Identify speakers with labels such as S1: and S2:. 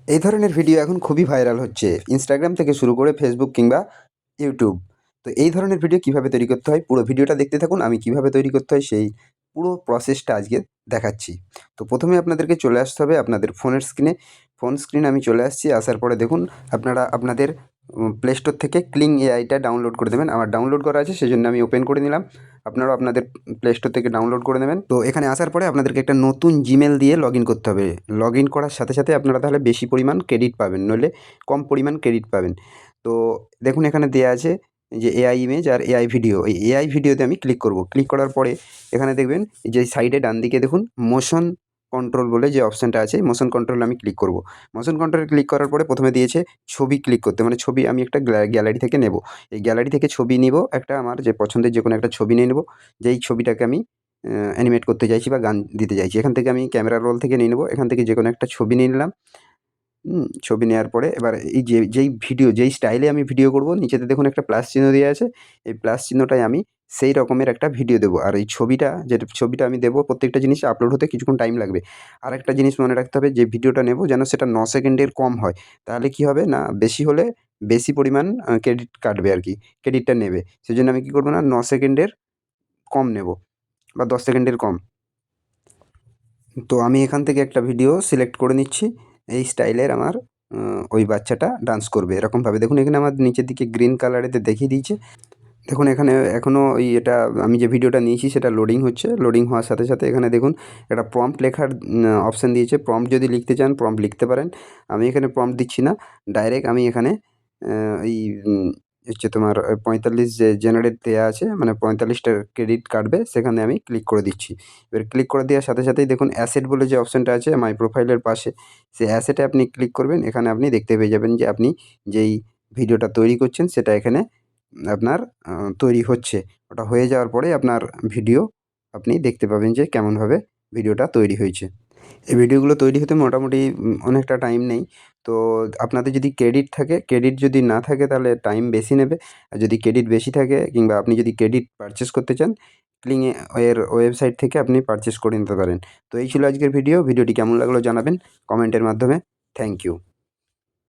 S1: এই ধরনের ভিডিও এখন খুবই ভাইরাল হচ্ছে ইনস্টাগ্রাম থেকে শুরু করে ফেসবুক কিংবা ইউটিউব। তো এই ধরনের ভিডিও কিভাবে তৈরি করতে হয় পুরো ভিডিওটা দেখতে থাকুন। আমি কিভাবে তৈরি করতে হয় সেই পুরো প্রসেসটা আজকে দেখাচ্ছি। তো প্রথমে আপনাদেরকে চলে আসতে হবে আপনাদের ফোনের স্ক্রিনে। ফোন স্ক্রিনে আমি চলে আসছি। আসার পরে দেখুন আপনারা আপনাদের প্লে স্টোর থেকে ক্লিং এআইটা ডাউনলোড করে দেবেন। আমার ডাউনলোড করা আছে সেজন্য আমি ওপেন করে নিলাম। আপনারাও আপনাদের প্লে স্টোর থেকে ডাউনলোড করে নেবেন। তো এখানে আসার পরে আপনাদেরকে একটা নতুন জিমেল দিয়ে লগ ইন করতে হবে। লগ ইন করার সাথে সাথে আপনারা তাহলে বেশি পরিমাণ ক্রেডিট পাবেন, নইলে কম পরিমাণ ক্রেডিট পাবেন। তো দেখুন এখানে দেয়া আছে যে এআই ইমেজ আর এআই ভিডিও। এই এআই ভিডিওতে আমি ক্লিক করব। ক্লিক করার পরে এখানে দেখবেন যে সাইডে ডান দিকে দেখুন মোশন কন্ট্রোল বলে যে অপশানটা আছে, মোশন কন্ট্রোলে আমি ক্লিক করব। মোশন কন্ট্রোলে ক্লিক করার পরে প্রথমে দিয়েছে ছবি ক্লিক করতে, মানে ছবি আমি একটা গ্যালারি থেকে নেব। এই গ্যালারি থেকে ছবি নিব, একটা আমার যে পছন্দের যে কোনো একটা ছবি নিয়ে নেব। যেই ছবিটাকে আমি অ্যানিমেট করতে চাইছি বা গান দিতে চাইছি। এখান থেকে আমি ক্যামেরা রোল থেকে নিয়ে নেব। এখান থেকে যে কোনো একটা ছবি নিয়ে নিলাম। ছবি নেওয়ার পরে এবার এই যেই ভিডিও যেই স্টাইলে আমি ভিডিও করব নিচেতে দেখুন একটা প্লাস চিহ্ন দেওয়া আছে। এই প্লাস চিহ্নটায় আমি সেই রকমের একটা ভিডিও দেবো। আর এই ছবিটা যেটা ছবিটা আমি দেবো প্রত্যেকটা জিনিস আপলোড হতে কিছুক্ষণ টাইম লাগবে। আরেকটা জিনিস মনে রাখতে হবে যে ভিডিওটা নেব যেন সেটা 9 সেকেন্ডের কম হয়। তাহলে কি হবে না বেশি হলে বেশি পরিমাণ ক্রেডিট কাটবে আরকি। ক্রেডিটটা নেবে। সেজন্য আমি কি করব না 9 সেকেন্ডের কম নেব বা 10 সেকেন্ডের কম। তো আমি এখান থেকে একটা ভিডিও সিলেক্ট করে নিচ্ছি। এই স্টাইলের আমার ওই বাচ্চাটা ডান্স করবে এরকমভাবে। দেখুন এখানে আমার নিচের দিকে গ্রিন কালারেতে দেখিয়ে দিয়েছে। দেখুন এখানে এখনও ওই এটা আমি যে ভিডিওটা নিয়েছি সেটা লোডিং হচ্ছে। লোডিং হওয়ার সাথে সাথে এখানে দেখুন একটা প্রম্পট লেখার অপশান দিয়েছে। প্রম্পট যদি লিখতে চান প্রম্পট লিখতে পারেন। আমি এখানে প্রম্পট দিচ্ছি না। ডাইরেক্ট আমি এখানে এই হচ্ছে তোমার ৪৫ যে জেনারেট দেয়া আছে, মানে ৪৫টা ক্রেডিট কাটবে সেখানে আমি ক্লিক করে দিচ্ছি। এবার ক্লিক করে দেওয়ার সাথে সাথেই দেখুন অ্যাসেট বলে যে অপশানটা আছে মাই প্রোফাইলের পাশে, সেই অ্যাসেটে আপনি ক্লিক করবেন। এখানে আপনি দেখতে পেয়ে যাবেন যে আপনি যেই ভিডিওটা তৈরি করছেন সেটা এখানে আপনার তৈরি হচ্ছে। ওটা হয়ে যাওয়ার পরে আপনার ভিডিও আপনি দেখতে পাবেন যে কেমনভাবে ভিডিওটা তৈরি হয়েছে। এই ভিডিওগুলো তৈরি হতে মোটামুটি অনেকটা টাইম নেই। তো আপনাদের যদি ক্রেডিট থাকে, ক্রেডিট যদি না থাকে তাহলে টাইম বেশি নেবে। আর যদি ক্রেডিট বেশি থাকে কিংবা আপনি যদি ক্রেডিট পারচেজ করতে চান, ক্লিং এর ওয়েবসাইট থেকে আপনি পারচেজ করে নিতে পারেন। তো এই ছিল আজকের ভিডিও। ভিডিওটি কেমন লাগলো জানাবেন কমেন্টের মাধ্যমে। Thank you.